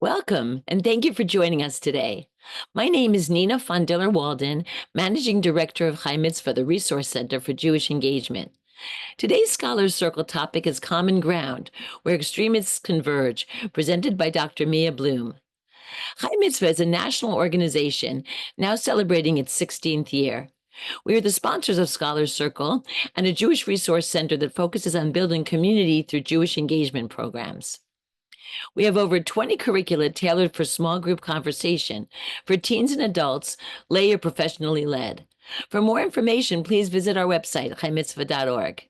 Welcome, and thank you for joining us today. My name is Nina von Diller-Walden, Managing Director of Chai Mitzvah, the Resource Center for Jewish Engagement. Today's Scholars Circle topic is Common Ground, where extremists converge, presented by Dr. Mia Bloom. Chai Mitzvah is a national organization now celebrating its 16th year. We are the sponsors of Scholars Circle and a Jewish resource center that focuses on building community through Jewish engagement programs. We have over 20 curricula tailored for small group conversation for teens and adults, lay or professionally led. For more information, please visit our website, chaimitzvah.org.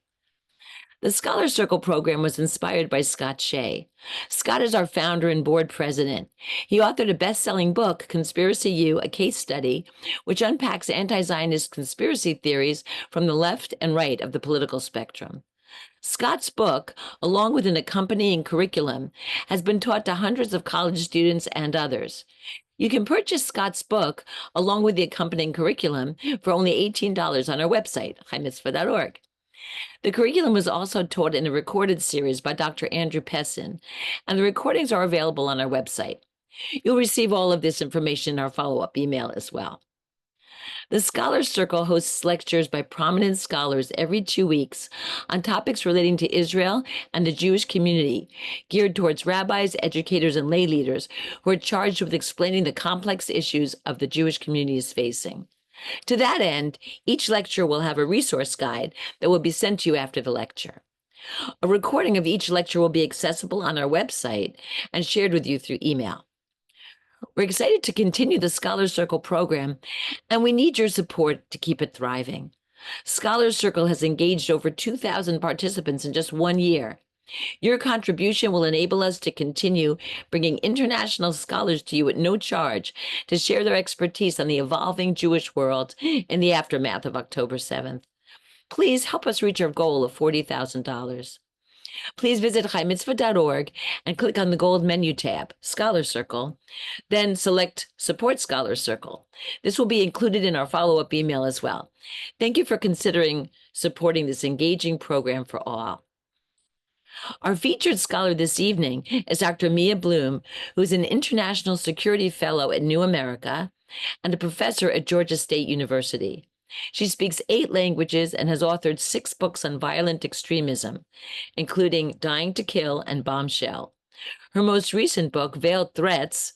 The Scholar Circle program was inspired by Scott Shea. Scott is our founder and board president. He authored a best-selling book, Conspiracy U, a case study, which unpacks anti-Zionist conspiracy theories from the left and right of the political spectrum. Scott's book, along with an accompanying curriculum, has been taught to hundreds of college students and others. You can purchase Scott's book, along with the accompanying curriculum, for only $18 on our website, chaimitzvah.org. The curriculum was also taught in a recorded series by Dr. Andrew Pessin, and the recordings are available on our website. You'll receive all of this information in our follow-up email as well. The Scholars Circle hosts lectures by prominent scholars every 2 weeks on topics relating to Israel and the Jewish community, geared towards rabbis, educators, and lay leaders who are charged with explaining the complex issues of the Jewish community is facing. To that end, each lecture will have a resource guide that will be sent to you after the lecture. A recording of each lecture will be accessible on our website and shared with you through email. We're excited to continue the Scholars Circle program, and we need your support to keep it thriving. Scholars Circle has engaged over 2,000 participants in just 1 year. Your contribution will enable us to continue bringing international scholars to you at no charge to share their expertise on the evolving Jewish world in the aftermath of October 7th. Please help us reach our goal of $40,000. Please visit chaimitzvah.org and click on the gold menu tab, Scholar Circle, then select Support Scholar Circle. This will be included in our follow-up email as well. Thank you for considering supporting this engaging program for all. Our featured scholar this evening is Dr. Mia Bloom, who is an International Security Fellow at New America and a professor at Georgia State University. She speaks 8 languages and has authored 6 books on violent extremism, including Dying to Kill and Bombshell. Her most recent book, Veiled Threats,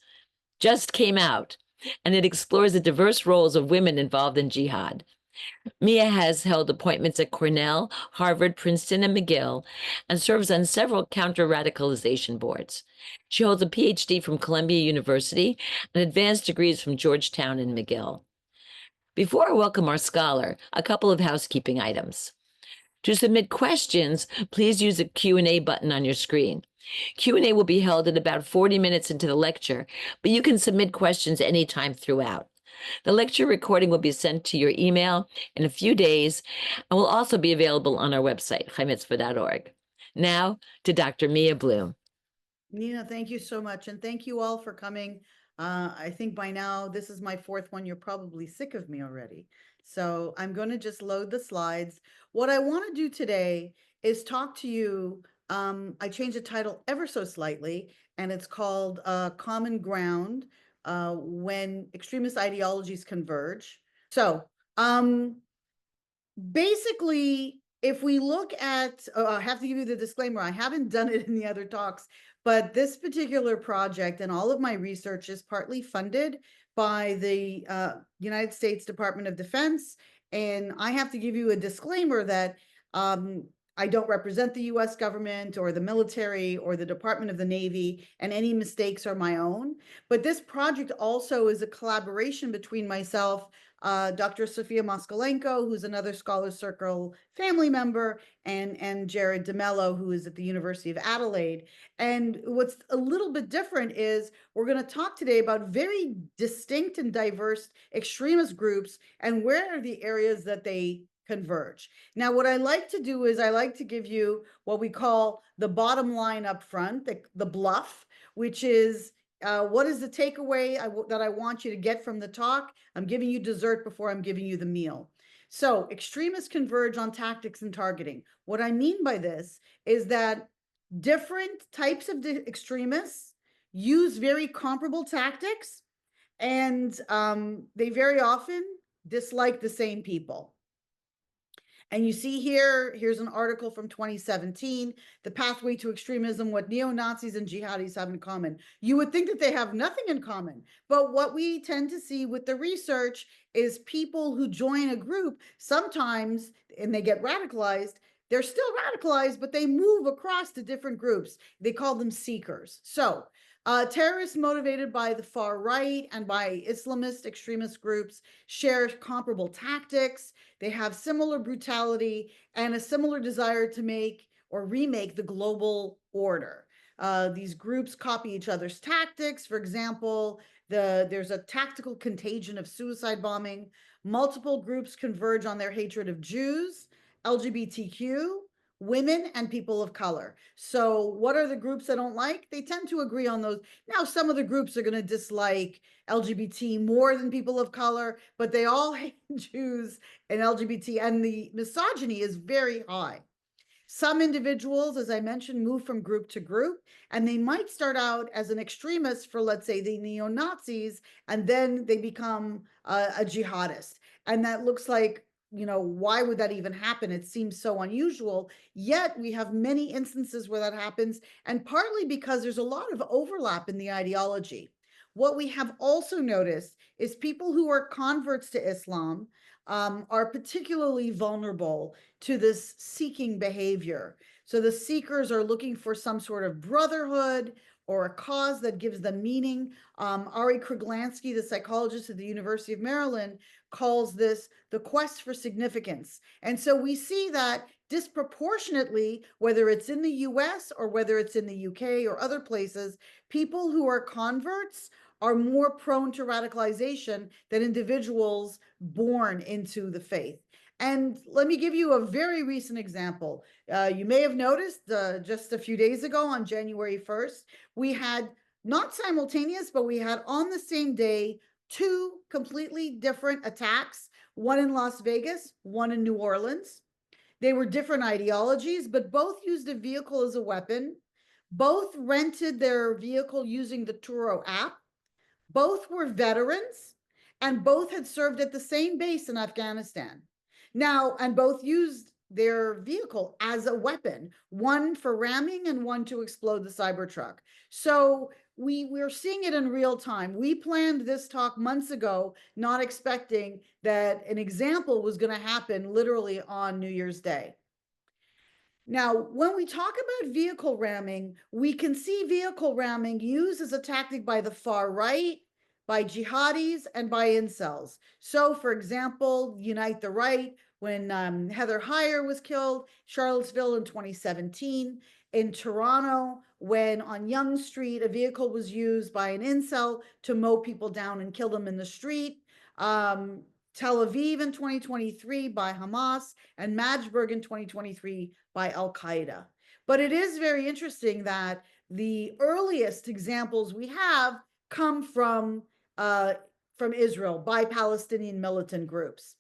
just came out, and it explores the diverse roles of women involved in jihad. Mia has held appointments at Cornell, Harvard, Princeton, and McGill, and serves on several counter-radicalization boards. She holds a PhD from Columbia University and advanced degrees from Georgetown and McGill. Before I welcome our scholar, a couple of housekeeping items. To submit questions, please use the Q&A button on your screen. Q&A will be held at about 40 minutes into the lecture, but you can submit questions anytime throughout. The lecture recording will be sent to your email in a few days and will also be available on our website, chaimitzvah.org. Now to Dr. Mia Bloom. Nina, thank you so much. And thank you all for coming. I think by now, this is my 4th one. You're probably sick of me already. So I'm going to just load the slides. What I want to do today is talk to you. I changed the title ever so slightly, and it's called Common Ground When Extremist Ideologies Converge. So basically, if we look at, I have to give you the disclaimer, I haven't done it in the other talks, but this particular project and all of my research is partly funded by the United States Department of Defense. And I have to give you a disclaimer that I don't represent the US government or the military or the Department of the Navy, and any mistakes are my own. But this project also is a collaboration between myself, Dr. Sophia Moskalenko, who's another Scholars Circle family member, and Jared DeMello, who is at the University of Adelaide. And what's a little bit different is we're going to talk today about very distinct and diverse extremist groups and where are the areas that they converge. Now, what I like to do is I like to give you what we call the bottom line up front, the bluff, which is what is the takeaway that I want you to get from the talk? I'm giving you dessert before I'm giving you the meal. So extremists converge on tactics and targeting. What I mean by this is that different types of extremists use very comparable tactics, and they very often dislike the same people. And you see here, here's an article from 2017, The Pathway to Extremism, What Neo-Nazis and Jihadis Have in Common. You would think that they have nothing in common, but what we tend to see with the research is people who join a group sometimes, and they get radicalized, they're still radicalized, but they move across to different groups. They call them seekers. So terrorists motivated by the far right and by Islamist extremist groups share comparable tactics. They have similar brutality and a similar desire to make or remake the global order. These groups copy each other's tactics. For example, there's a tactical contagion of suicide bombing. Multiple groups converge on their hatred of Jews, LGBTQ, women, and people of color. So what are the groups I don't like? They tend to agree on those. Now, some of the groups are going to dislike LGBT more than people of color, but they all hate Jews and LGBT, and the misogyny is very high. Some individuals, as I mentioned, move from group to group, and they might start out as an extremist for, let's say, the neo-Nazis, and then they become a jihadist. And that looks like, why would that even happen? It seems so unusual. Yet we have many instances where that happens, and partly because there's a lot of overlap in the ideology. What we have also noticed is people who are converts to Islam are particularly vulnerable to this seeking behavior. So the seekers are looking for some sort of brotherhood or a cause that gives them meaning. Ari Kruglansky, the psychologist at the University of Maryland, calls this the quest for significance. And so we see that disproportionately, whether it's in the US or whether it's in the UK or other places, people who are converts are more prone to radicalization than individuals born into the faith. And let me give you a very recent example. You may have noticed just a few days ago on January 1st, we had not simultaneous, but we had on the same day two completely different attacks, one in Las Vegas, one in New Orleans. They were different ideologies, but both used a vehicle as a weapon. Both rented their vehicle using the Turo app. Both were veterans, and both had served at the same base in Afghanistan. Now, and both used their vehicle as a weapon, one for ramming and one to explode the Cybertruck. So we're seeing it in real time. We planned this talk months ago, not expecting that an example was going to happen literally on New Year's Day. Now, when we talk about vehicle ramming, we can see vehicle ramming used as a tactic by the far right, by jihadis, and by incels. So, for example, Unite the Right, when Heather Heyer was killed, Charlottesville in 2017, in Toronto, when on Yonge Street, a vehicle was used by an incel to mow people down and kill them in the street. Tel Aviv in 2023 by Hamas, and Magdeburg in 2023 by Al-Qaeda. But it is very interesting that the earliest examples we have come from Israel by Palestinian militant groups.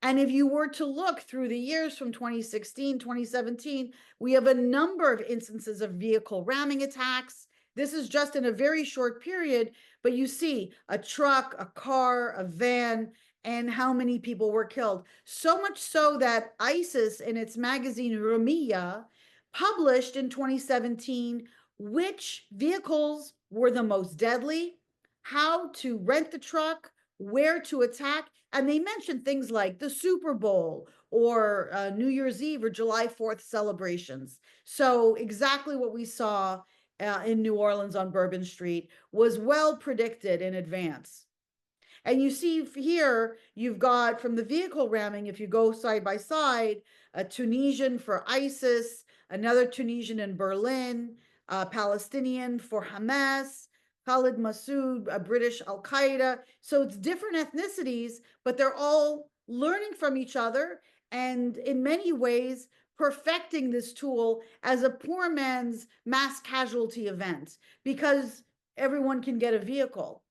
And if you were to look through the years from 2016, 2017, we have a number of instances of vehicle ramming attacks. This is just in a very short period, but you see a truck, a car, a van, and how many people were killed. So much so that ISIS, in its magazine Rumiya, published in 2017 which vehicles were the most deadly, how to rent the truck, where to attack. And they mentioned things like the Super Bowl or New Year's Eve or July 4th celebrations. So exactly what we saw in New Orleans on Bourbon Street was well predicted in advance. And you see here, you've got from the vehicle ramming, if you go side by side, a Tunisian for ISIS, another Tunisian in Berlin, a Palestinian for Hamas, Khalid Massoud, a British Al-Qaeda. So it's different ethnicities, but they're all learning from each other and in many ways perfecting this tool as a poor man's mass casualty event because everyone can get a vehicle.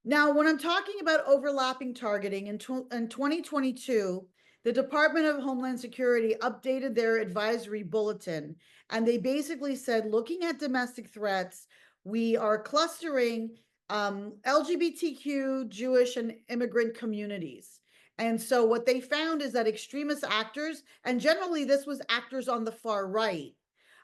Now, when I'm talking about overlapping targeting in 2022, the Department of Homeland Security updated their advisory bulletin, and they basically said, looking at domestic threats, we are clustering LGBTQ, Jewish, and immigrant communities. And so what they found is that extremist actors, and generally this was actors on the far right,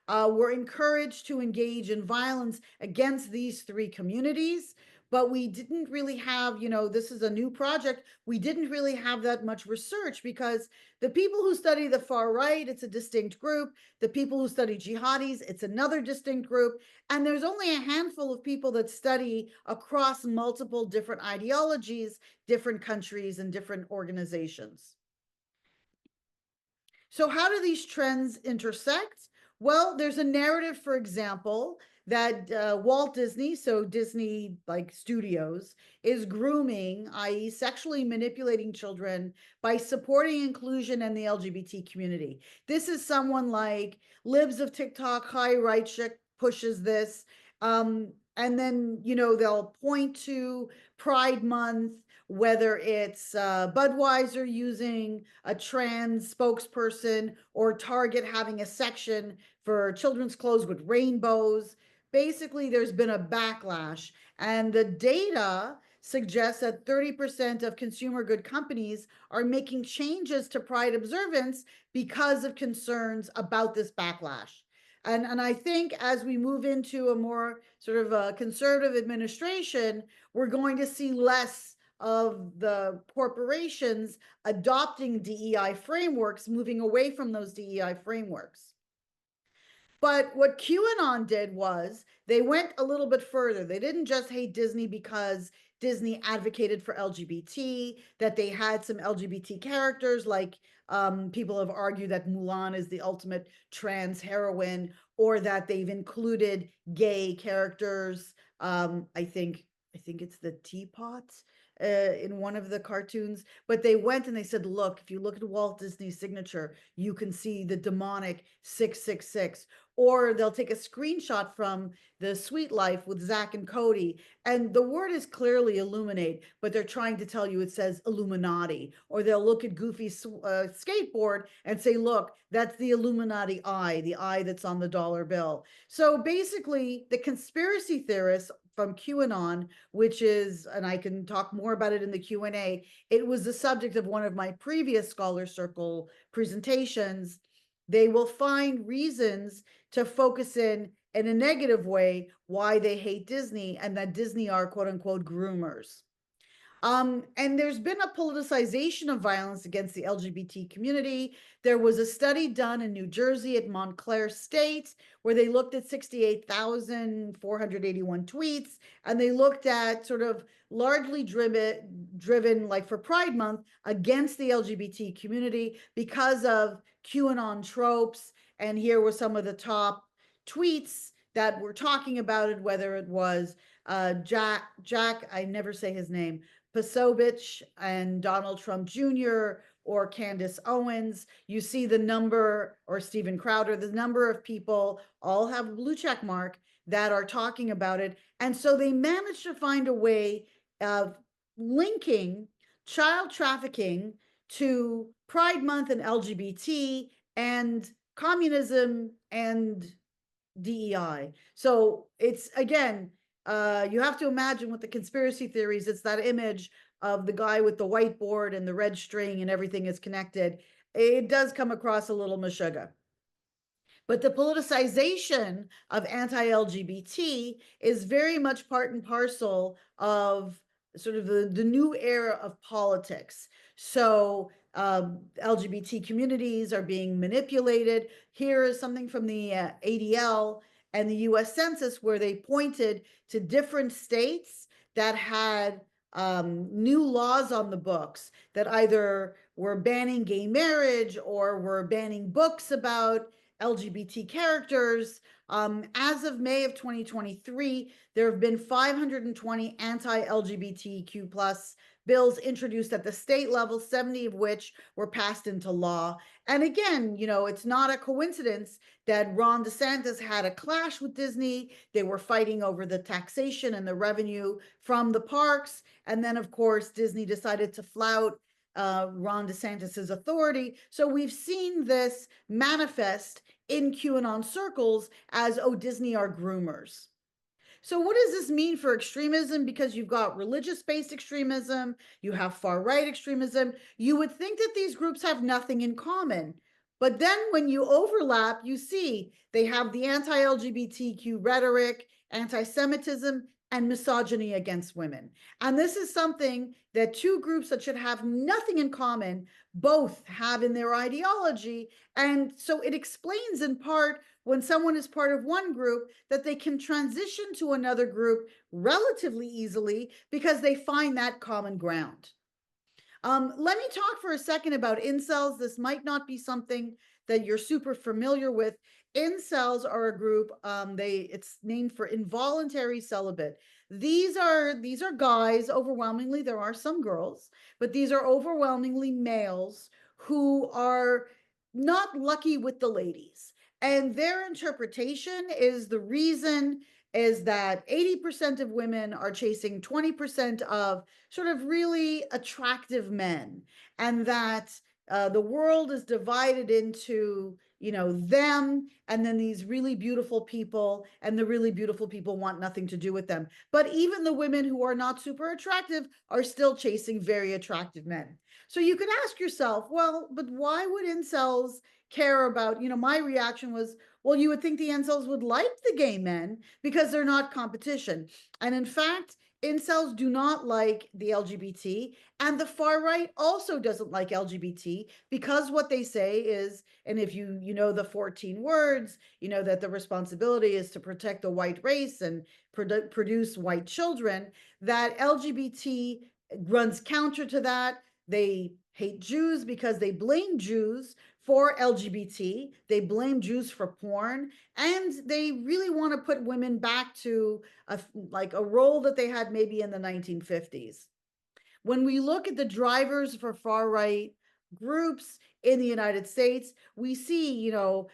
were encouraged to engage in violence against these three communities. But we didn't really have, this is a new project. We didn't really have that much research because the people who study the far right, it's a distinct group. The people who study jihadis, it's another distinct group. And there's only a handful of people that study across multiple different ideologies, different countries, and different organizations. So how do these trends intersect? Well, there's a narrative, for example, that Walt Disney, so Disney like Studios, is grooming, i.e. sexually manipulating children by supporting inclusion in the LGBT community. This is someone like Libs of TikTok, High Right Chick pushes this. And then, they'll point to Pride Month, whether it's Budweiser using a trans spokesperson or Target having a section for children's clothes with rainbows. Basically, there's been a backlash, and the data suggests that 30% of consumer good companies are making changes to Pride observance because of concerns about this backlash. And I think as we move into a more sort of a conservative administration, we're going to see less of the corporations adopting DEI frameworks, moving away from those DEI frameworks. But what QAnon did was they went a little bit further. They didn't just hate Disney because Disney advocated for LGBT, that they had some LGBT characters, like people have argued that Mulan is the ultimate trans heroine, or that they've included gay characters. I think it's the Teapots in one of the cartoons, but they went and they said, look, if you look at Walt Disney's signature, you can see the demonic 666. Or they'll take a screenshot from the Sweet Life with Zach and Cody, and the word is clearly illuminate, but they're trying to tell you it says Illuminati. Or they'll look at Goofy's skateboard and say, look, that's the Illuminati eye, the eye that's on the dollar bill. So basically, the conspiracy theorists from QAnon, which is, and I can talk more about it in the Q&A, it was the subject of one of my previous Scholar Circle presentations. They will find reasons to focus in a negative way why they hate Disney, and that Disney are quote unquote groomers. And there's been a politicization of violence against the LGBT community. There was a study done in New Jersey at Montclair State where they looked at 68,481 tweets, and they looked at sort of largely driven like for Pride Month against the LGBT community because of QAnon tropes. And here were some of the top tweets that were talking about it, whether it was Jack, I never say his name, Posobiec and Donald Trump Jr. or Candace Owens. You see the number, or Steven Crowder, the number of people all have a blue check mark that are talking about it. And so they managed to find a way of linking child trafficking to Pride Month and LGBT and communism and DEI. So it's, again, you have to imagine with the conspiracy theories, it's that image of the guy with the whiteboard and the red string and everything is connected. It does come across a little meshuggah. But the politicization of anti-LGBT is very much part and parcel of sort of the new era of politics. So LGBT communities are being manipulated. Here is something from the ADL and the US Census where they pointed to different states that had new laws on the books that either were banning gay marriage or were banning books about LGBT characters. As of May of 2023, there have been 520 anti-LGBTQ plus bills introduced at the state level, 70 of which were passed into law. And again, it's not a coincidence that Ron DeSantis had a clash with Disney. They were fighting over the taxation and the revenue from the parks. And then, of course, Disney decided to flout Ron DeSantis's authority. So we've seen this manifest in QAnon circles as, oh, Disney are groomers. So what does this mean for extremism? Because you've got religious-based extremism, you have far-right extremism. You would think that these groups have nothing in common. But then when you overlap, you see they have the anti-LGBTQ rhetoric, anti-Semitism, and misogyny against women. And this is something that two groups that should have nothing in common both have in their ideology. And so it explains in part when someone is part of one group that they can transition to another group relatively easily because they find that common ground. Let me talk for a second about incels. This might not be something that you're super familiar with. Incels are a group, it's named for involuntary celibate. These are guys, overwhelmingly, there are some girls, but these are overwhelmingly males who are not lucky with the ladies. And their interpretation is the reason is that 80% of women are chasing 20% of sort of really attractive men, and that the world is divided into, you know, them and then these really beautiful people, and the really beautiful people want nothing to do with them. But even the women who are not super attractive are still chasing very attractive men. So you could ask yourself, well, but why would incels care about, you know, my reaction was, well, you would think the incels would like the gay men because they're not competition. And in fact, incels do not like the LGBT, and the far right also doesn't like LGBT, because what they say is, and if you know the 14 words, you know that the responsibility is to protect the white race and produce white children, that LGBT runs counter to that. They hate Jews because they blame Jews for LGBT. They blame Jews for porn, and they really want to put women back to like a role that they had maybe in the 1950s. When we look at the drivers for far right groups in the United States, we see, you know,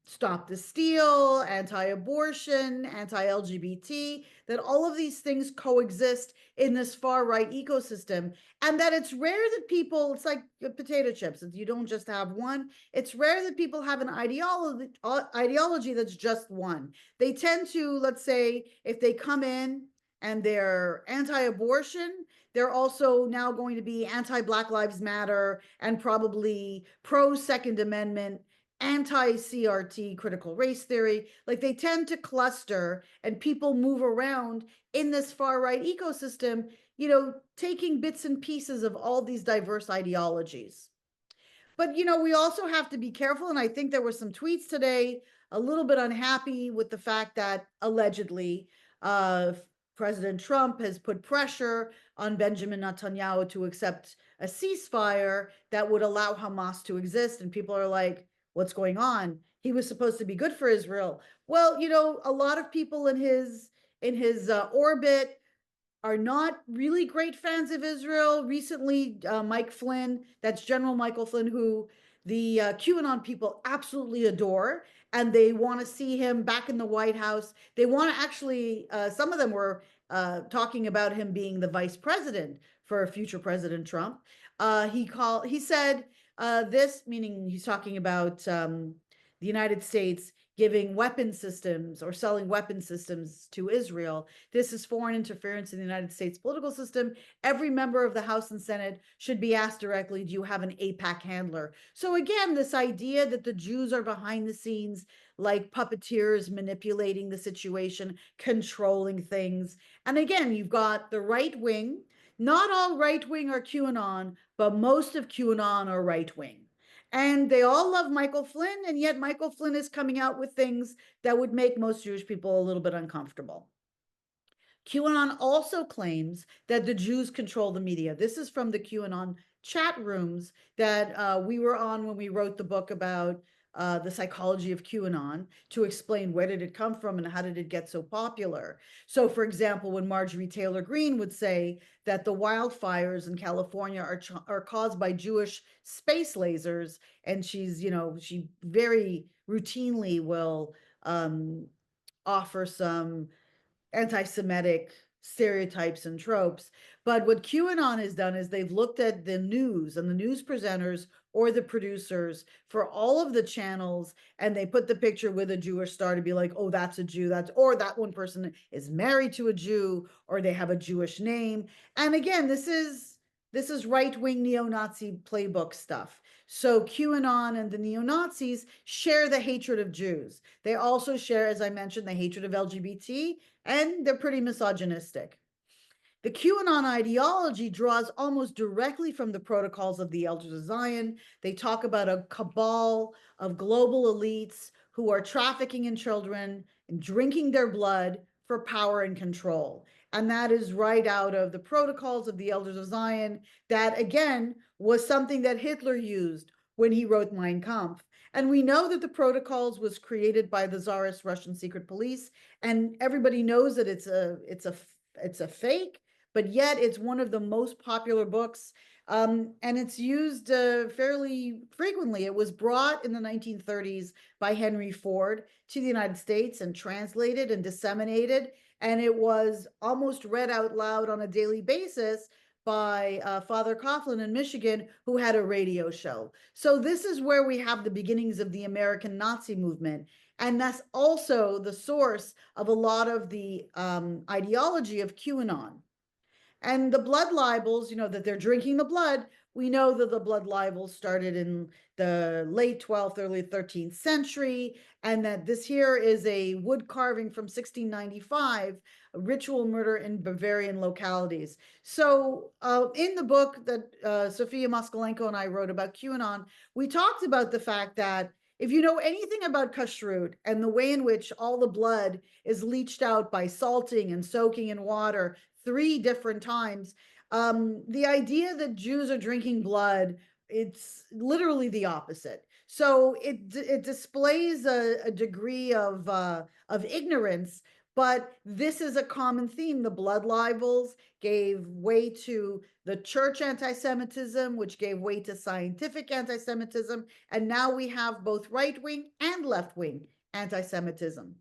Stop the Steal, anti-abortion, anti-LGBT, that all of these things coexist in this far-right ecosystem, and that it's rare that people, it's like potato chips, you don't just have one. It's rare that people have an ideology that's just one. They tend to, let's say, if they come in and they're anti-abortion, they're also now going to be anti-Black Lives Matter and probably pro-Second Amendment, anti-CRT, critical race theory. Like, they tend to cluster and people move around in this far right ecosystem, you know, taking bits and pieces of all these diverse ideologies. But, you know, we also have to be careful. And I think there were some tweets today a little bit unhappy with the fact that allegedly President Trump has put pressure on Benjamin Netanyahu to accept a ceasefire that would allow Hamas to exist. And people are like, what's going on? He was supposed to be good for Israel. Well, you know, a lot of people in his orbit are not really great fans of Israel. Recently, Mike Flynn, that's General Michael Flynn, who the QAnon people absolutely adore, and they want to see him back in the White House. They want to actually, some of them were talking about him being the vice president for future President Trump. He said this, meaning he's talking about the United States giving weapon systems or selling weapon systems to Israel. This is foreign interference in the United States political system. Every member of the House and Senate should be asked directly, do you have an AIPAC handler? So again, this idea that the Jews are behind the scenes, like puppeteers manipulating the situation, controlling things. And again, you've got the right wing. Not all right wing are QAnon, but most of QAnon are right wing. And they all love Michael Flynn, and yet Michael Flynn is coming out with things that would make most Jewish people a little bit uncomfortable. QAnon also claims that the Jews control the media. This is from the QAnon chat rooms that we were on when we wrote the book about the psychology of QAnon, to explain where did it come from and how did it get so popular. So, for example, when Marjorie Taylor Greene would say that the wildfires in California are caused by Jewish space lasers, and she's, you know, she very routinely will offer some anti-Semitic stereotypes and tropes. But what QAnon has done is they've looked at the news and the news presenters or the producers for all of the channels, and they put the picture with a Jewish star to be like, oh, that's a Jew, or that one person is married to a Jew, or they have a Jewish name. And again, this is right-wing neo-Nazi playbook stuff. So QAnon and the neo-Nazis share the hatred of Jews. They also share, as I mentioned, the hatred of LGBT, and they're pretty misogynistic. The QAnon ideology draws almost directly from the protocols of the Elders of Zion. They talk about a cabal of global elites who are trafficking in children and drinking their blood for power and control. And that is right out of the protocols of the Elders of Zion. That, again, was something that Hitler used when he wrote Mein Kampf. And we know that the protocols was created by the Tsarist Russian secret police, and everybody knows that it's a fake, but yet it's one of the most popular books, and it's used fairly frequently. It was brought in the 1930s by Henry Ford to the United States and translated and disseminated, and it was almost read out loud on a daily basis by Father Coughlin in Michigan, who had a radio show. So this is where we have the beginnings of the American Nazi movement. And that's also the source of a lot of the ideology of QAnon. And the blood libels, that they're drinking the blood, we know that the blood libels started in the late 12th, early 13th century, and that this here is a wood carving from 1695, a ritual murder in Bavarian localities. So in the book that Sophia Moskalenko and I wrote about QAnon, we talked about the fact that if you know anything about kashrut and the way in which all the blood is leached out by salting and soaking in water 3 different times, the idea that Jews are drinking blood, it's literally the opposite. So it displays a degree of ignorance, but this is a common theme. The blood libels gave way to the church anti-Semitism, which gave way to scientific anti-Semitism, and now we have both right-wing and left-wing anti-Semitism.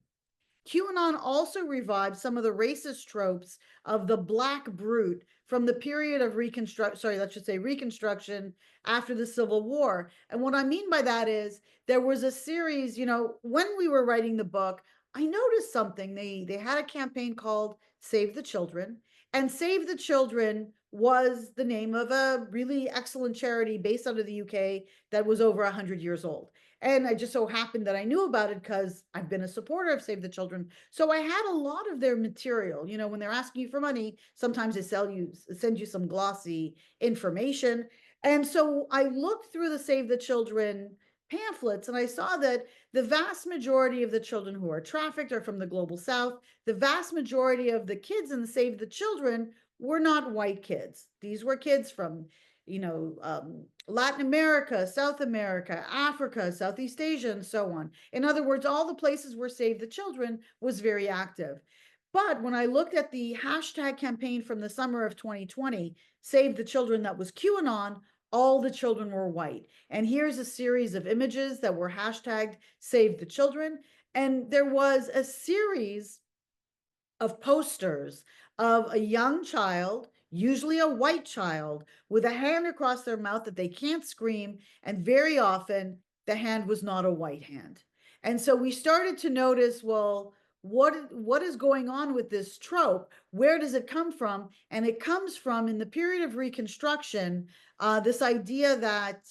QAnon also revived some of the racist tropes of the black brute from the period of Reconstruction after the Civil War. And what I mean by that is there was a series, when we were writing the book, I noticed something. They had a campaign called Save the Children, and Save the Children was the name of a really excellent charity based out of the UK that was over 100 years old. And I just so happened that I knew about it because I've been a supporter of Save the Children. So I had a lot of their material. When they're asking you for money, sometimes they send you some glossy information. And so I looked through the Save the Children pamphlets, and I saw that the vast majority of the children who are trafficked are from the global south. The vast majority of the kids in the Save the Children were not white kids. These were kids from Latin America, South America, Africa, Southeast Asia, and so on. In other words, all the places where Save the Children was very active. But when I looked at the hashtag campaign from the summer of 2020, Save the Children, that was QAnon, all the children were white. And here's a series of images that were hashtagged Save the Children. And there was a series of posters of a young child, usually a white child, with a hand across their mouth that they can't scream, and very often the hand was not a white hand. And so we started to notice, well, what is going on with this trope? Where does it come from? And it comes from, in the period of Reconstruction, this idea that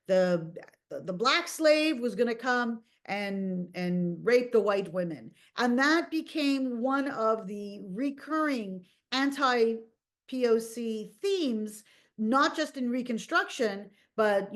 the black slave was going to come and rape the white women, and that became one of the recurring anti-POC themes, not just in Reconstruction, but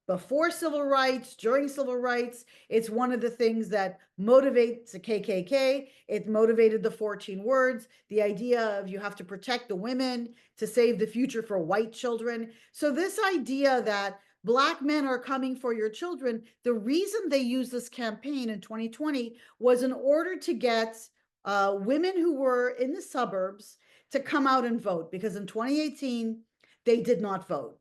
before civil rights, during civil rights. It's one of the things that motivates the KKK. It motivated the 14 Words, the idea of you have to protect the women to save the future for white children. So this idea that Black men are coming for your children, the reason they used this campaign in 2020 was in order to get women who were in the suburbs to come out and vote, because in 2018, they did not vote,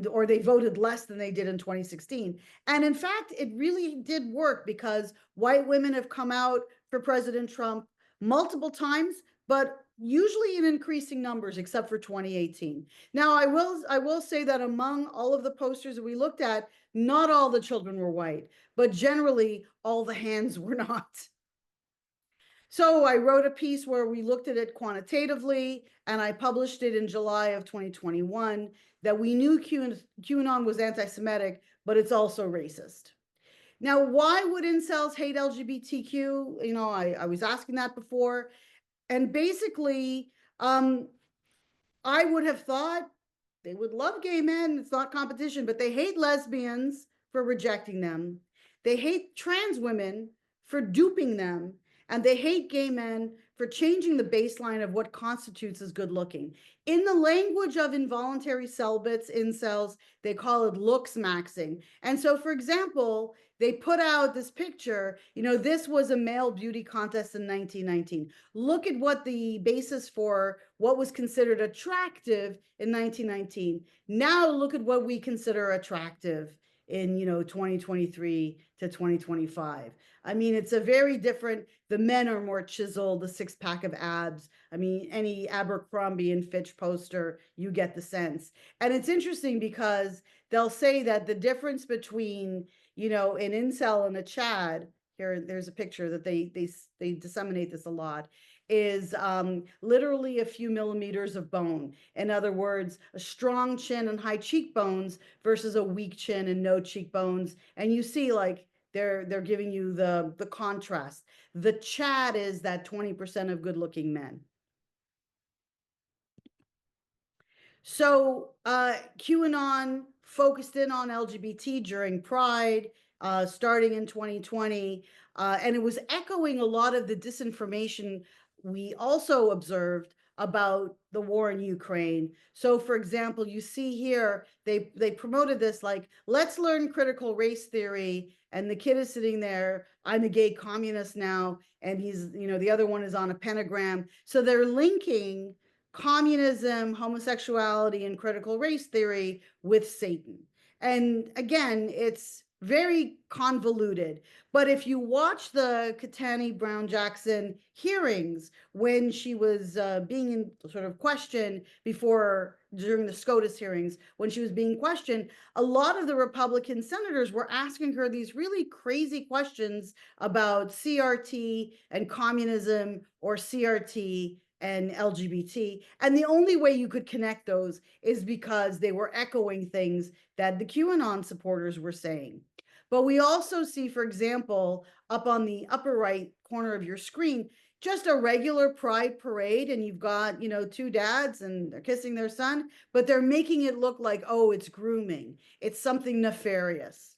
or they voted less than they did in 2016. And in fact, it really did work, because white women have come out for President Trump multiple times, but usually in increasing numbers, except for 2018. Now, I will say that among all of the posters that we looked at, not all the children were white, but generally all the hands were not. So I wrote a piece where we looked at it quantitatively, and I published it in July of 2021, that we knew QAnon was anti-Semitic, but it's also racist. Now, why would incels hate LGBTQ? I was asking that before. And basically, I would have thought they would love gay men. It's not competition, but they hate lesbians for rejecting them. They hate trans women for duping them. And they hate gay men for changing the baseline of what constitutes as good looking. In the language of involuntary celibates, incels, they call it looks maxing. And so, for example, they put out this picture, this was a male beauty contest in 1919. Look at what the basis for what was considered attractive in 1919. Now look at what we consider attractive in 2023 to 2025. I mean, it's a very different. The men are more chiseled, the six-pack of abs. I mean, any Abercrombie and Fitch poster, you get the sense. And it's interesting because they'll say that the difference between an incel and a Chad, there's a picture that they disseminate this a lot, is literally a few millimeters of bone. In other words, a strong chin and high cheekbones versus a weak chin and no cheekbones. And you see, like, they're giving you the contrast. The Chad is that 20% of good-looking men. So QAnon focused in on LGBT during Pride, starting in 2020, and it was echoing a lot of the disinformation we also observed about the war in Ukraine. So, for example, you see here, they promoted this like, let's learn critical race theory, and the kid is sitting there, I'm a gay communist now, and he's, the other one is on a pentagram. So they're linking communism, homosexuality, and critical race theory with Satan. And again, it's very convoluted. But if you watch the Ketanji Brown Jackson hearings, when she was being sort of questioned during the SCOTUS hearings, when she was being questioned, a lot of the Republican senators were asking her these really crazy questions about CRT and communism, or CRT and LGBT. And the only way you could connect those is because they were echoing things that the QAnon supporters were saying. But we also see, for example, up on the upper right corner of your screen, just a regular pride parade, and you've got, two dads and they're kissing their son, but they're making it look like, oh, it's grooming. It's something nefarious.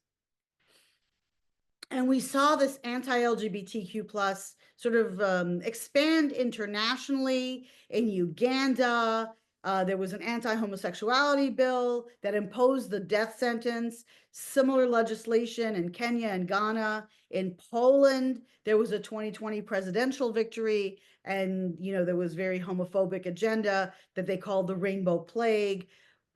And we saw this anti-LGBTQ plus sort of expand internationally. In Uganda, there was an anti-homosexuality bill that imposed the death sentence. Similar legislation in Kenya and Ghana. In Poland, there was a 2020 presidential victory, and there was very homophobic agenda that they called the Rainbow Plague.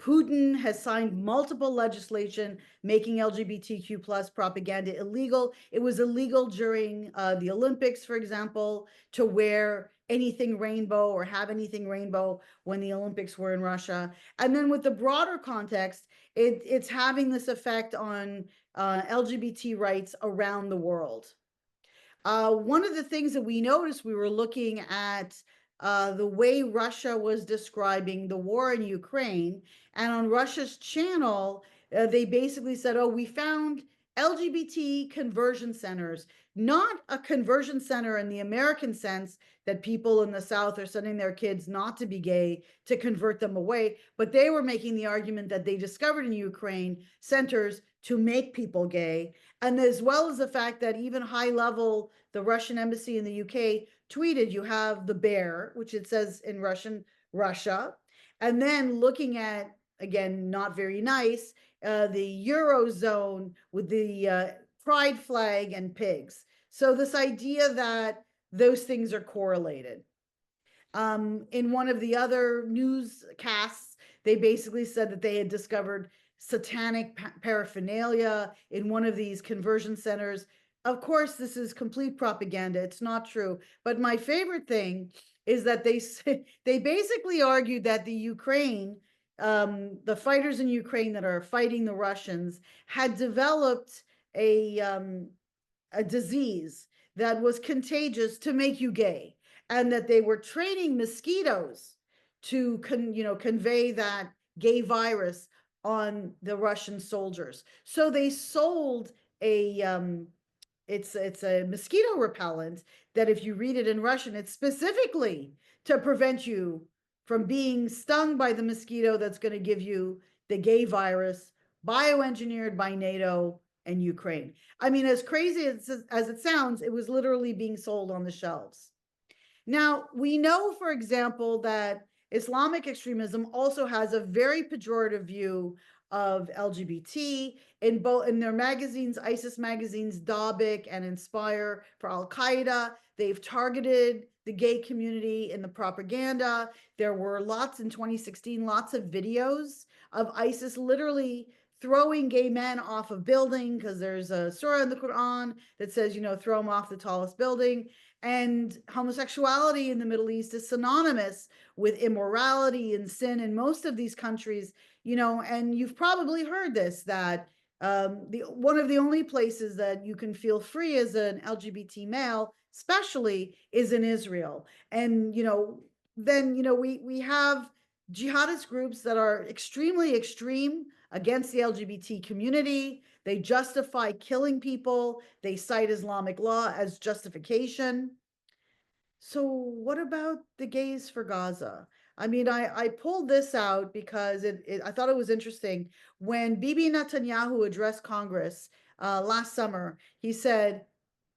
Putin has signed multiple legislation making LGBTQ plus propaganda illegal. It was illegal during the Olympics, for example, to wear anything rainbow or have anything rainbow when the Olympics were in Russia. And then with the broader context, it's having this effect on LGBT rights around the world. One of the things that we noticed, we were looking at the way Russia was describing the war in Ukraine, and on Russia's channel, they basically said, oh, we found LGBT conversion centers, not a conversion center in the American sense that people in the South are sending their kids not to be gay to convert them away, but they were making the argument that they discovered in Ukraine centers to make people gay. And as well as the fact that even high level, the Russian embassy in the UK tweeted, you have the bear, which it says in Russian, Russia. And then looking at, again, not very nice, the Eurozone with the pride flag and pigs. So this idea that those things are correlated. In one of the other newscasts, they basically said that they had discovered satanic paraphernalia in one of these conversion centers. Of course, this is complete propaganda. It's not true. But my favorite thing is that they basically argued that the Ukraine, the fighters in Ukraine that are fighting the Russians had developed a disease that was contagious to make you gay, and that they were training mosquitoes to convey that gay virus on the Russian soldiers. So they sold a it's a mosquito repellent that, if you read it in Russian, it's specifically to prevent you from being stung by the mosquito that's going to give you the gay virus, bioengineered by NATO and Ukraine. I mean, as crazy as it sounds, it was literally being sold on the shelves. Now, we know, for example, that Islamic extremism also has a very pejorative view of LGBT in their magazines, ISIS magazines, Dabiq and Inspire for Al Qaeda. They've targeted the gay community in the propaganda. There were lots in 2016, lots of videos of ISIS literally throwing gay men off of building, because there's a surah in the Quran that says, throw them off the tallest building. And homosexuality in the Middle East is synonymous with immorality and sin in most of these countries, and you've probably heard this, that one of the only places that you can feel free as an LGBT male, especially, is in Israel. And, then, we have jihadist groups that are extremely extreme against the LGBT community. They justify killing people. They cite Islamic law as justification. So what about the Gays for Gaza? I mean, I pulled this out because I thought it was interesting. When Bibi Netanyahu addressed Congress last summer, he said,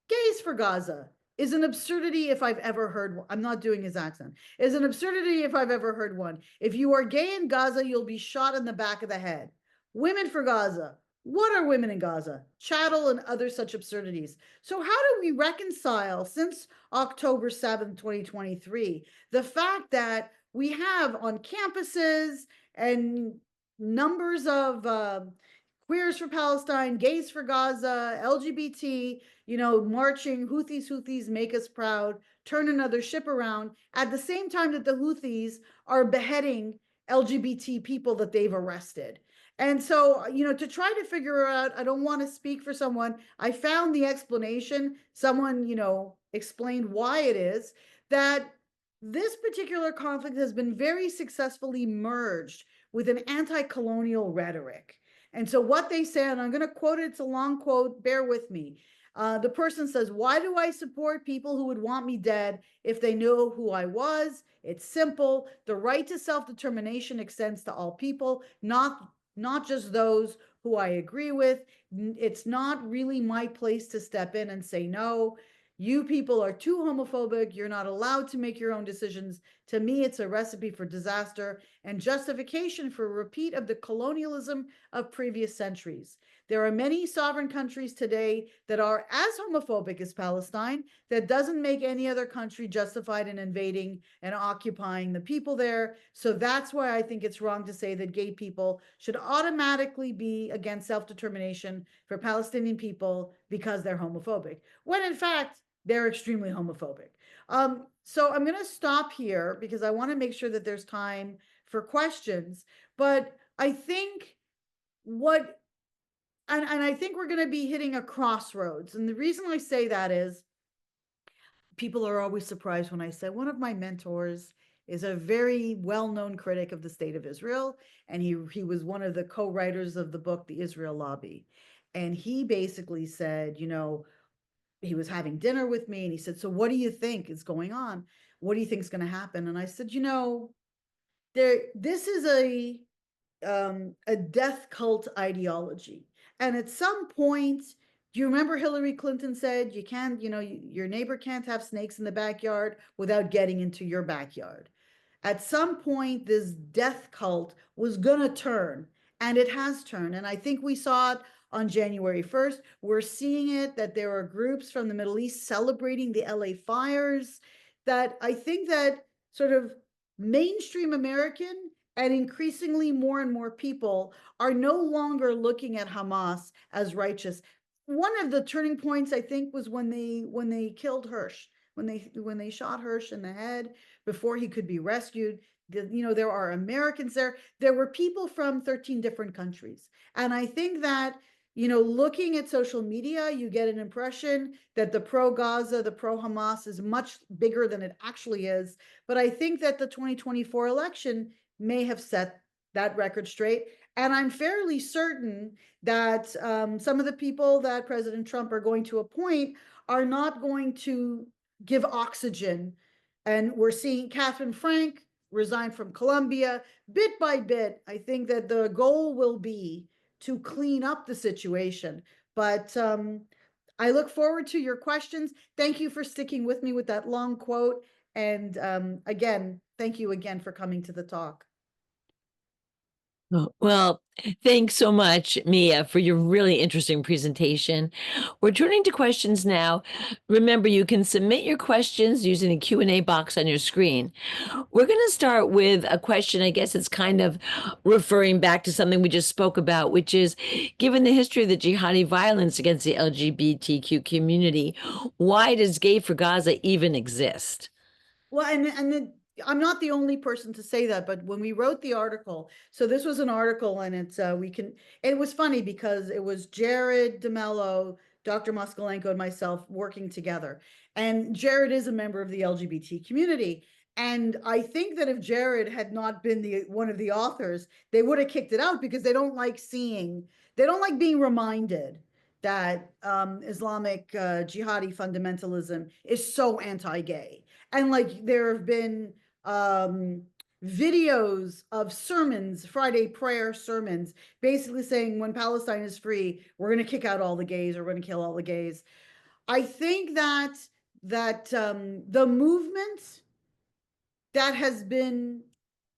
Gays for Gaza is an absurdity if I've ever heard one. I'm not doing his accent. Is an absurdity if I've ever heard one. If you are gay in Gaza, you'll be shot in the back of the head. Women for Gaza. What are women in Gaza? Chattel and other such absurdities. So how do we reconcile, since October 7th, 2023, the fact that we have on campuses and numbers of Queers for Palestine, Gays for Gaza, LGBT, marching, Houthis, make us proud, turn another ship around, at the same time that the Houthis are beheading LGBT people that they've arrested. And so, to try to figure out, I don't want to speak for someone. I found the explanation. Someone, explained why it is that this particular conflict has been very successfully merged with an anti-colonial rhetoric. And so what they say, and I'm going to quote it, it's a long quote, bear with me. The person says, why do I support people who would want me dead if they knew who I was? It's simple. The right to self-determination extends to all people, not just those who I agree with. It's not really my place to step in and say, no, you people are too homophobic. You're not allowed to make your own decisions. To me, it's a recipe for disaster and justification for a repeat of the colonialism of previous centuries. There are many sovereign countries today that are as homophobic as Palestine. That doesn't make any other country justified in invading and occupying the people there. So that's why I think it's wrong to say that gay people should automatically be against self-determination for Palestinian people because they're homophobic, when in fact, they're extremely homophobic. So I'm going to stop here because I want to make sure that there's time for questions. But I think and I think we're going to be hitting a crossroads. And the reason I say that is people are always surprised when I say one of my mentors is a very well-known critic of the state of Israel. And he was one of the co-writers of the book, The Israel Lobby. And he basically said, he was having dinner with me and he said, so what do you think is going on? What do you think is going to happen? And I said, this is a death cult ideology. And at some point, do you remember Hillary Clinton said, you can't, your neighbor can't have snakes in the backyard without getting into your backyard. At some point, this death cult was going to turn, and it has turned. And I think we saw it on January 1st. We're seeing it, that there are groups from the Middle East celebrating the LA fires, that I think that sort of mainstream American and increasingly more and more people are no longer looking at Hamas as righteous. One of the turning points, I think, was when they killed Hirsch. when they shot Hirsch in the head before he could be rescued. There are Americans there. There were people from 13 different countries. And I think that, looking at social media, you get an impression that the pro-Gaza, the pro-Hamas is much bigger than it actually is. But I think that the 2024 election may have set that record straight. And I'm fairly certain that some of the people that President Trump are going to appoint are not going to give oxygen. And we're seeing Catherine Frank resign from Colombia bit by bit. I think that the goal will be to clean up the situation. But I look forward to your questions. Thank you for sticking with me with that long quote. And again, thank you again for coming to the talk. Oh, well, thanks so much, Mia, for your really interesting presentation. We're turning to questions now. Remember, you can submit your questions using the Q&A box on your screen. We're going to start with a question. I guess it's kind of referring back to something we just spoke about, which is, given the history of the jihadi violence against the LGBTQ community, why does Gay for Gaza even exist? Well, I'm not the only person to say that, but when we wrote the article, so this was an article, and it was funny because it was Jared DeMello, Dr. Moskalenko, and myself working together. And Jared is a member of the LGBT community. And I think that if Jared had not been one of the authors, they would have kicked it out because they don't like being reminded that Islamic jihadi fundamentalism is so anti-gay. And like there have been videos of sermons, Friday prayer sermons, basically saying when Palestine is free, we're going to kick out all the gays, or we're going to kill all the gays. I think that the movement that has been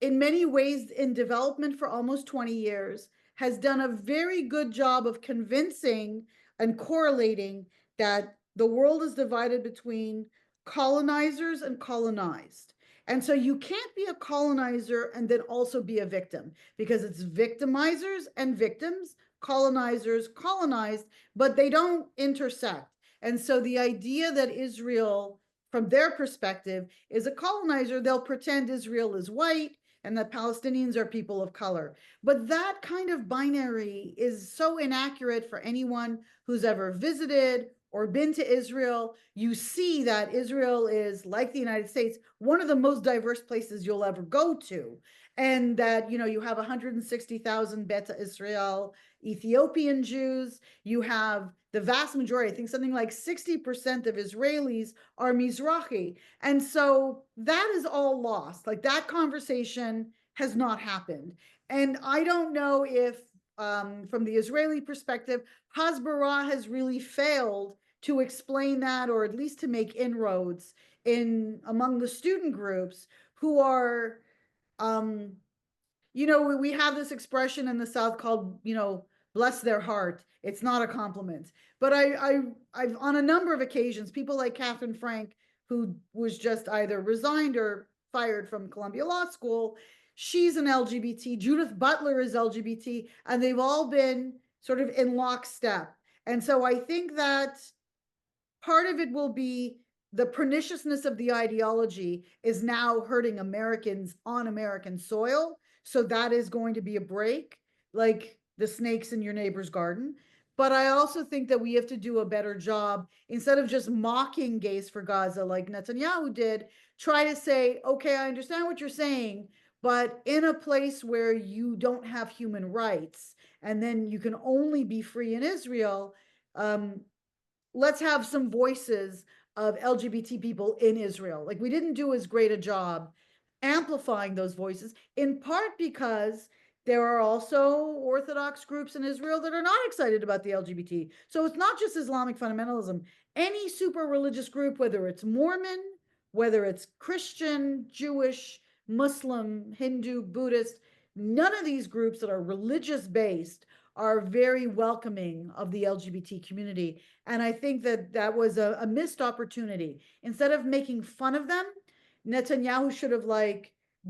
in many ways in development for almost 20 years has done a very good job of convincing and correlating that the world is divided between colonizers and colonized. And so you can't be a colonizer and then also be a victim, because it's victimizers and victims, colonizers, colonized, but they don't intersect. And so the idea that Israel, from their perspective, is a colonizer, they'll pretend Israel is white and that Palestinians are people of color. But that kind of binary is so inaccurate for anyone who's ever visited or been to Israel. You see that Israel is, like the United States, one of the most diverse places you'll ever go to. And that, you have 160,000 Beta Israel Ethiopian Jews. You have the vast majority, I think something like 60% of Israelis are Mizrahi. And so that is all lost. Like that conversation has not happened. And I don't know if, from the Israeli perspective, Hasbara has really failed to explain that, or at least to make inroads among the student groups who are, we have this expression in the South called, bless their heart. It's not a compliment. But I've on a number of occasions, people like Catherine Frank, who was just either resigned or fired from Columbia Law School, she's an LGBT. Judith Butler is LGBT, and they've all been sort of in lockstep. And so I think that part of it will be the perniciousness of the ideology is now hurting Americans on American soil. So that is going to be a break, like the snakes in your neighbor's garden. But I also think that we have to do a better job, instead of just mocking Gays for Gaza like Netanyahu did, try to say, okay, I understand what you're saying, but in a place where you don't have human rights, and then you can only be free in Israel, let's have some voices of LGBT people in Israel. Like we didn't do as great a job amplifying those voices, in part because there are also Orthodox groups in Israel that are not excited about the LGBT. So it's not just Islamic fundamentalism. Any super religious group, whether it's Mormon, whether it's Christian, Jewish, Muslim, Hindu, Buddhist, none of these groups that are religious based are very welcoming of the LGBT community. And I think that that was a missed opportunity. Instead of making fun of them, Netanyahu should have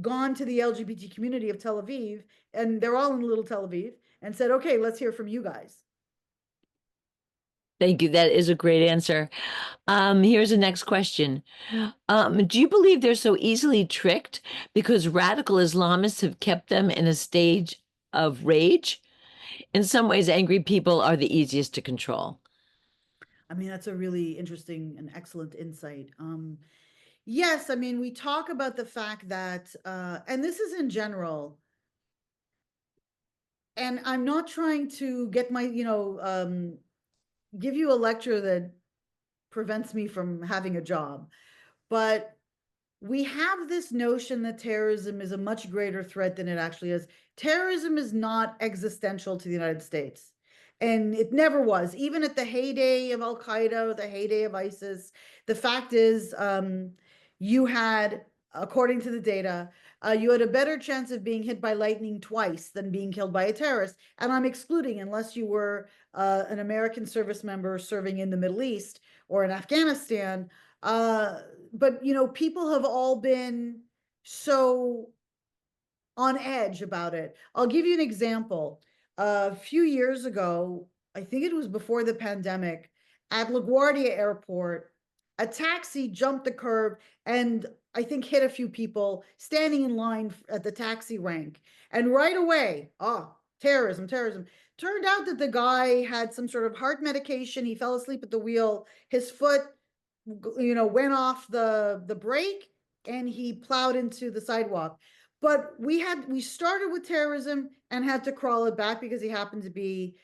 gone to the LGBT community of Tel Aviv, and they're all in little Tel Aviv, and said, okay, let's hear from you guys. Thank you. That is a great answer. Here's the next question. Do you believe they're so easily tricked because radical Islamists have kept them in a stage of rage? In some ways, angry people are the easiest to control. I mean, that's a really interesting and excellent insight. Yes, I mean, we talk about the fact that, and this is in general, and I'm not trying to get my, give you a lecture that prevents me from having a job, but we have this notion that terrorism is a much greater threat than it actually is. Terrorism is not existential to the United States. And it never was, even at the heyday of Al Qaeda, or the heyday of ISIS. The fact is, you had, according to the data, you had a better chance of being hit by lightning twice than being killed by a terrorist. And I'm excluding, unless you were an American service member serving in the Middle East or in Afghanistan. But people have all been so on edge about it. I'll give you an example. A few years ago, I think it was before the pandemic, at LaGuardia Airport, a taxi jumped the curb and I think hit a few people standing in line at the taxi rank. And right away, terrorism, terrorism. Turned out that the guy had some sort of heart medication. He fell asleep at the wheel. His foot, went off the brake and he plowed into the sidewalk. But we started with terrorism and had to crawl it back because he happened to be,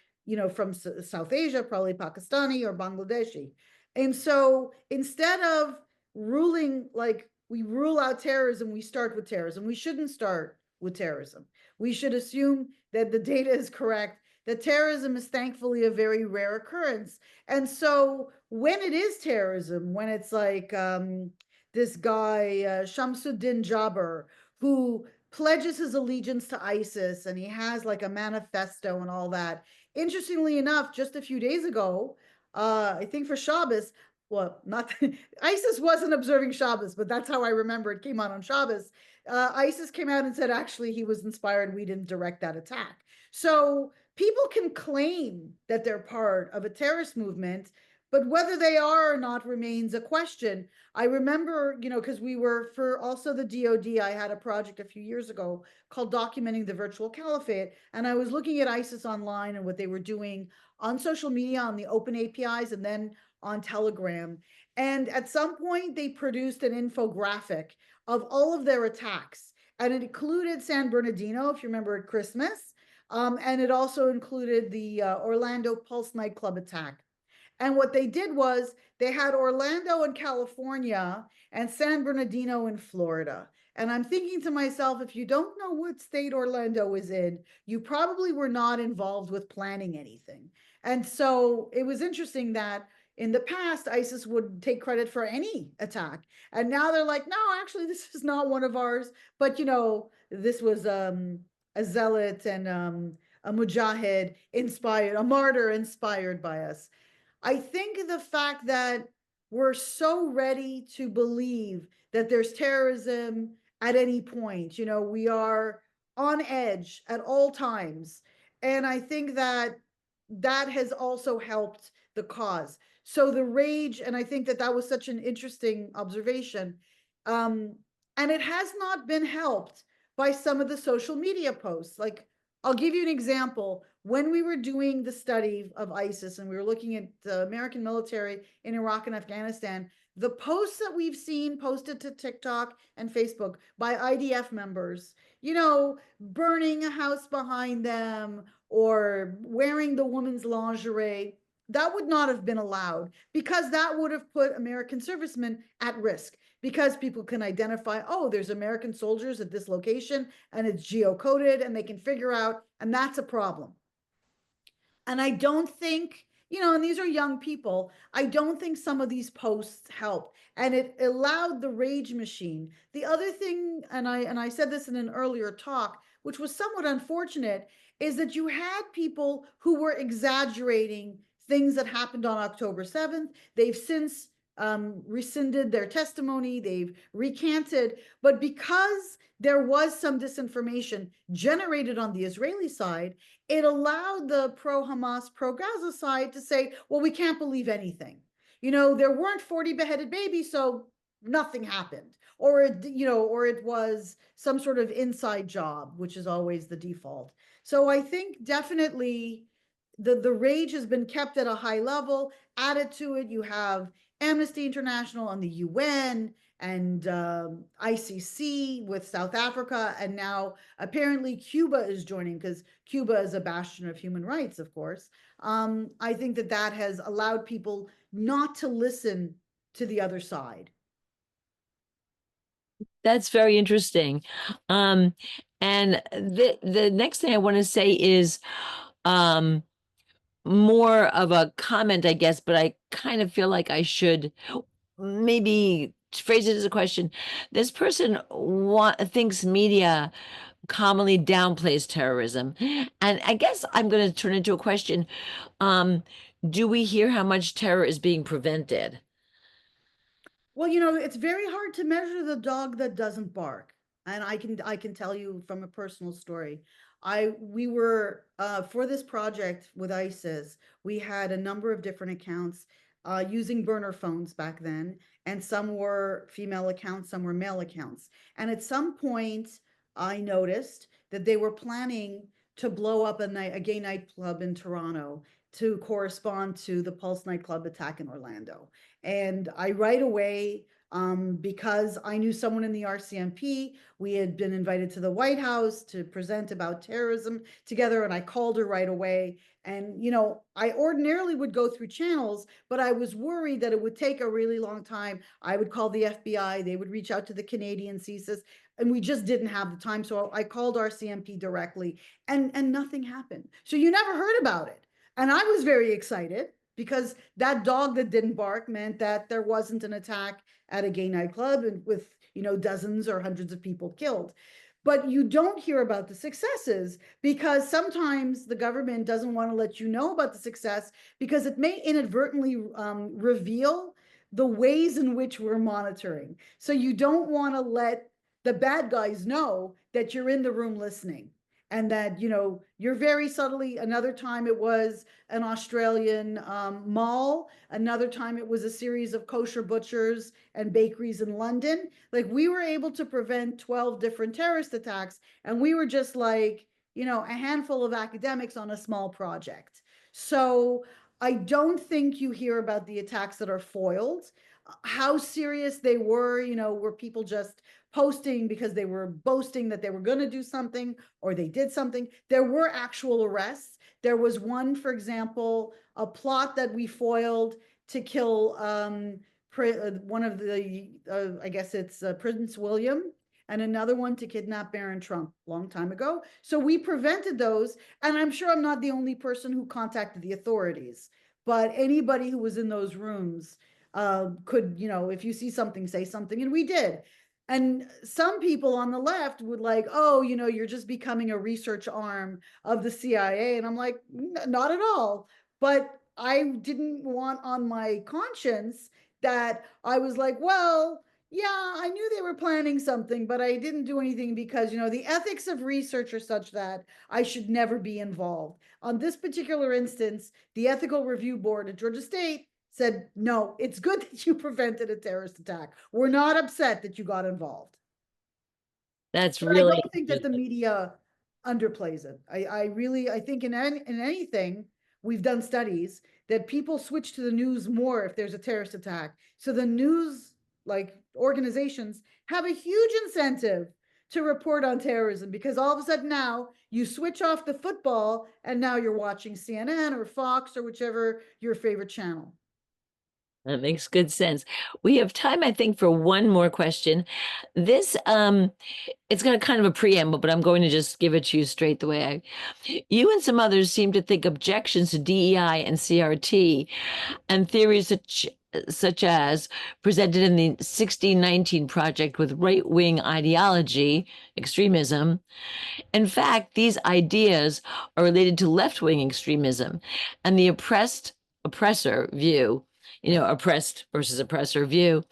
from South Asia, probably Pakistani or Bangladeshi. And so instead of ruling, like we rule out terrorism, we start with terrorism. We shouldn't start with terrorism. We should assume that the data is correct, that terrorism is thankfully a very rare occurrence. And so when it is terrorism, when it's like this guy, Shamsuddin Jabbar, who pledges his allegiance to ISIS and he has like a manifesto and all that. Interestingly enough, just a few days ago, I think for Shabbos, well, not ISIS wasn't observing Shabbos, but that's how I remember it came out on Shabbos. ISIS came out and said, actually, he was inspired. We didn't direct that attack. So people can claim that they're part of a terrorist movement, but whether they are or not remains a question. I remember, because we were for also the DoD, I had a project a few years ago called Documenting the Virtual Caliphate. And I was looking at ISIS online and what they were doing on social media, on the open APIs, and then on Telegram. And at some point, they produced an infographic of all of their attacks. And it included San Bernardino, if you remember at Christmas. And it also included the Orlando Pulse nightclub attack. And what they did was they had Orlando in California and San Bernardino in Florida. And I'm thinking to myself, if you don't know what state Orlando is in, you probably were not involved with planning anything. And so it was interesting that in the past, ISIS would take credit for any attack. And now they're like, no, actually, this is not one of ours. But, this was a zealot and a mujahid inspired, a martyr inspired by us. I think the fact that we're so ready to believe that there's terrorism at any point, we are on edge at all times. And I think that has also helped the cause. So the rage, and I think that was such an interesting observation. And it has not been helped by some of the social media posts. Like, I'll give you an example. When we were doing the study of ISIS and we were looking at the American military in Iraq and Afghanistan, the posts that we've seen posted to TikTok and Facebook by IDF members, burning a house behind them or wearing the woman's lingerie, that would not have been allowed because that would have put American servicemen at risk, because people can identify, oh, there's American soldiers at this location and it's geocoded and they can figure out, and that's a problem. And I don't think, and these are young people, I don't think some of these posts helped. And it allowed the rage machine. The other thing, and I said this in an earlier talk, which was somewhat unfortunate, is that you had people who were exaggerating things that happened on October 7th. They've since rescinded their testimony, they've recanted, but because there was some disinformation generated on the Israeli side, it allowed the pro-Hamas, pro-Gaza side to say, well, we can't believe anything. there weren't 40 beheaded babies, so nothing happened. Or it was some sort of inside job, which is always the default. So I think definitely the rage has been kept at a high level. Added to it, you have Amnesty International and the UN and ICC with South Africa, and now apparently Cuba is joining, because Cuba is a bastion of human rights, of course. I think that has allowed people not to listen to the other side. That's very interesting. Um, and the next thing I want to say is um, more of a comment, I guess, but I kind of feel like I should maybe phrase it as a question. This person thinks media commonly downplays terrorism. And I guess I'm going to turn it into a question. Um, do we hear how much terror is being prevented? Well, it's very hard to measure the dog that doesn't bark. And I can tell you from a personal story. We were for this project with ISIS, we had a number of different accounts using burner phones back then, and some were female accounts, some were male accounts. And at some point, I noticed that they were planning to blow up a gay nightclub in Toronto to correspond to the Pulse nightclub attack in Orlando. And I right away, because I knew someone in the RCMP, we had been invited to the White House to present about terrorism together, and I called her right away. And, I ordinarily would go through channels, but I was worried that it would take a really long time. I would call the FBI, they would reach out to the Canadian CSIS, and we just didn't have the time. So I called RCMP directly, and nothing happened. So you never heard about it. And I was very excited, because that dog that didn't bark meant that there wasn't an attack at a gay nightclub and with, dozens or hundreds of people killed. But you don't hear about the successes, because sometimes the government doesn't want to let you know about the success, because it may inadvertently reveal the ways in which we're monitoring. So you don't want to let the bad guys know that you're in the room listening, and that you're very subtly. Another time it was an Australian mall. Another time it was a series of kosher butchers and bakeries in London. Like, we were able to prevent 12 different terrorist attacks, and we were just like, a handful of academics on a small project. So I don't think you hear about the attacks that are foiled. How serious they were people just posting because they were boasting that they were going to do something, or they did something. There were actual arrests. There was one, for example, a plot that we foiled to kill one of the, I guess it's Prince William, and another one to kidnap Barron Trump long time ago. So we prevented those. And I'm sure I'm not the only person who contacted the authorities, but anybody who was in those rooms could, if you see something, say something. And we did. And some people on the left would like, oh, you're just becoming a research arm of the CIA. And I'm like, not at all. But I didn't want on my conscience that I was like, well, yeah, I knew they were planning something, but I didn't do anything, because, the ethics of research are such that I should never be involved. On this particular instance, the Ethical Review Board at Georgia State said, no, it's good that you prevented a terrorist attack. We're not upset that you got involved. That's But I really don't think that the media underplays it. I think in anything, we've done studies that people switch to the news more if there's a terrorist attack. So the news, like, organizations have a huge incentive to report on terrorism, because all of a sudden now you switch off the football and now you're watching CNN or Fox or whichever your favorite channel. That makes good sense. We have time, I think, for one more question. This it's got a kind of a preamble, but I'm going to just give it to you straight the way you and some others seem to think objections to DEI and CRT and theories such as presented in the 1619 Project with right-wing ideology, extremism. In fact, these ideas are related to left-wing extremism and the oppressor view, oppressed versus oppressor view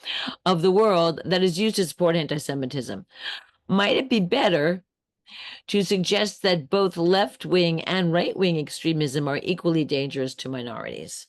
of the world that is used to support anti-Semitism. Might it be better to suggest that both left wing and right wing extremism are equally dangerous to minorities?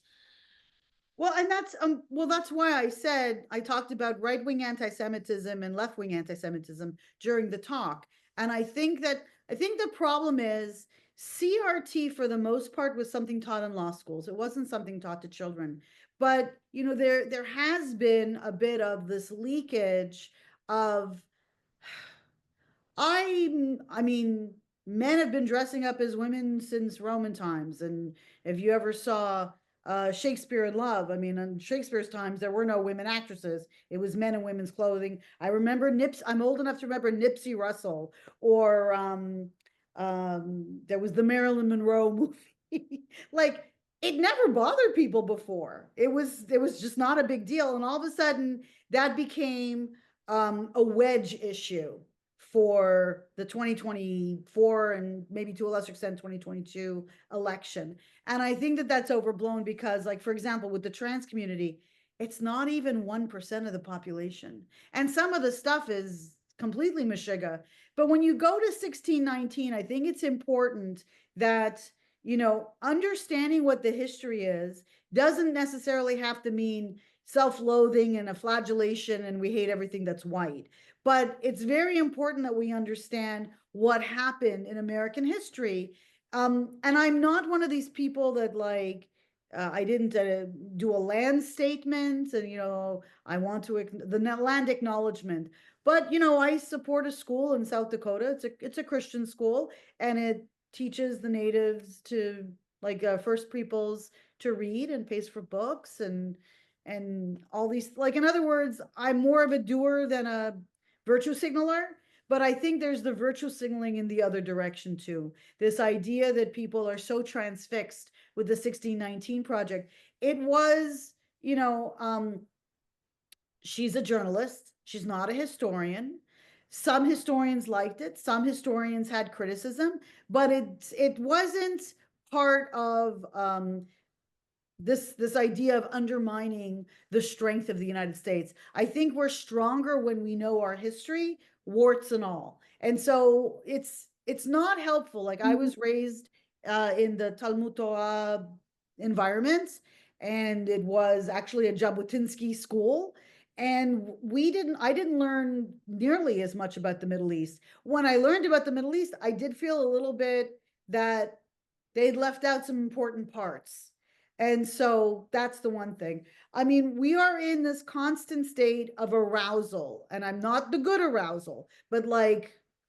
Well, and that's why I said I talked about right-wing anti-Semitism and left-wing anti-Semitism during the talk. And I think the problem is CRT for the most part was something taught in law schools. It wasn't something taught to children. But there has been a bit of this leakage of I mean, men have been dressing up as women since Roman times. And if you ever saw Shakespeare in Love, I mean, in Shakespeare's times, there were no women actresses. It was men in women's clothing. I remember I'm old enough to remember Nipsey Russell, or there was the Marilyn Monroe movie. Like, it never bothered people before. It was just not a big deal. And all of a sudden, that became a wedge issue for the 2024 and maybe to a lesser extent 2022 election. And I think that that's overblown because, like, for example, with the trans community, it's not even 1% of the population. And some of the stuff is completely meshiga. But when you go to 1619, I think it's important that, understanding what the history is doesn't necessarily have to mean self-loathing and a flagellation and we hate everything that's white. But it's very important that we understand what happened in American history. And I'm not one of these people that I didn't do a land statement and, I want to, the land acknowledgement. But, I support a school in South Dakota. It's a Christian school, and it teaches the natives to, First Peoples, to read and pays for books and all these, in other words, I'm more of a doer than a virtue signaler. But I think there's the virtue signaling in the other direction too. This idea that people are so transfixed with the 1619 project. It was, she's a journalist. She's not a historian. Some historians liked it. Some historians had criticism, but it wasn't part of this idea of undermining the strength of the United States. I think we're stronger when we know our history, warts and all. And so it's not helpful. Like, I was raised in the Talmud Torah environment, and it was actually a Jabotinsky school. And I didn't learn nearly as much about the Middle East. When I learned about the Middle East, I did feel a little bit that they'd left out some important parts. And so that's the one thing. I mean, we are in this constant state of arousal, and I'm not the good arousal, but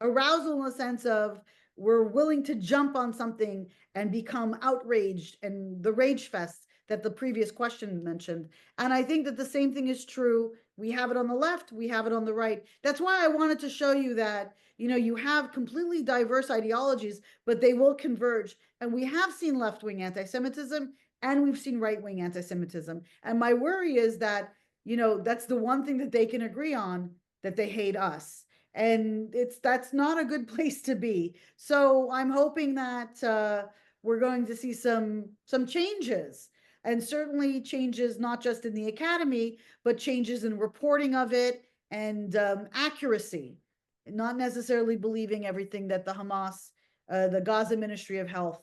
arousal in the sense of we're willing to jump on something and become outraged, and the rage fest that the previous question mentioned. And I think that the same thing is true. We have it on the left, we have it on the right. That's why I wanted to show you that, you have completely diverse ideologies, but they will converge. And we have seen left-wing anti-Semitism, and we've seen right-wing anti-Semitism. And my worry is that, that's the one thing that they can agree on, that they hate us. And that's not a good place to be. So I'm hoping that we're going to see some changes, and certainly changes not just in the academy, but changes in reporting of it, and accuracy, not necessarily believing everything that the Hamas, the Gaza Ministry of Health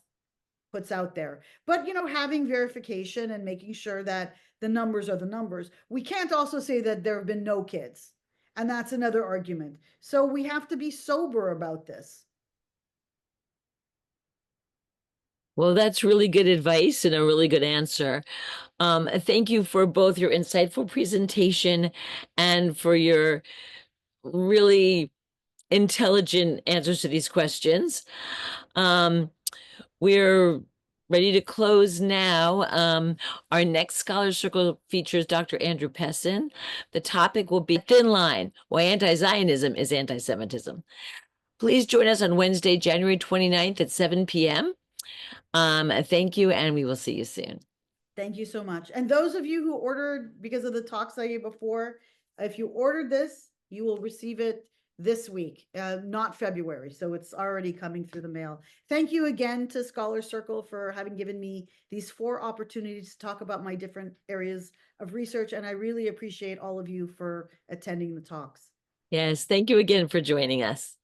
puts out there. But, having verification and making sure that the numbers are the numbers. We can't also say that there have been no kids. And that's another argument. So we have to be sober about this. Well, that's really good advice and a really good answer. Thank you for both your insightful presentation and for your really intelligent answers to these questions. We're ready to close now. Our next Scholar Circle features Dr. Andrew Pessin. The topic will be Thin Line, Why Anti-Zionism is Anti-Semitism. Please join us on Wednesday, January 29th at 7 p.m. Thank you, and we will see you soon. Thank you so much. And those of you who ordered, because of the talks I gave before, if you ordered this, you will receive it this week, not February. So it's already coming through the mail. Thank you again to Scholar Circle for having given me these 4 opportunities to talk about my different areas of research. And I really appreciate all of you for attending the talks. Yes, thank you again for joining us.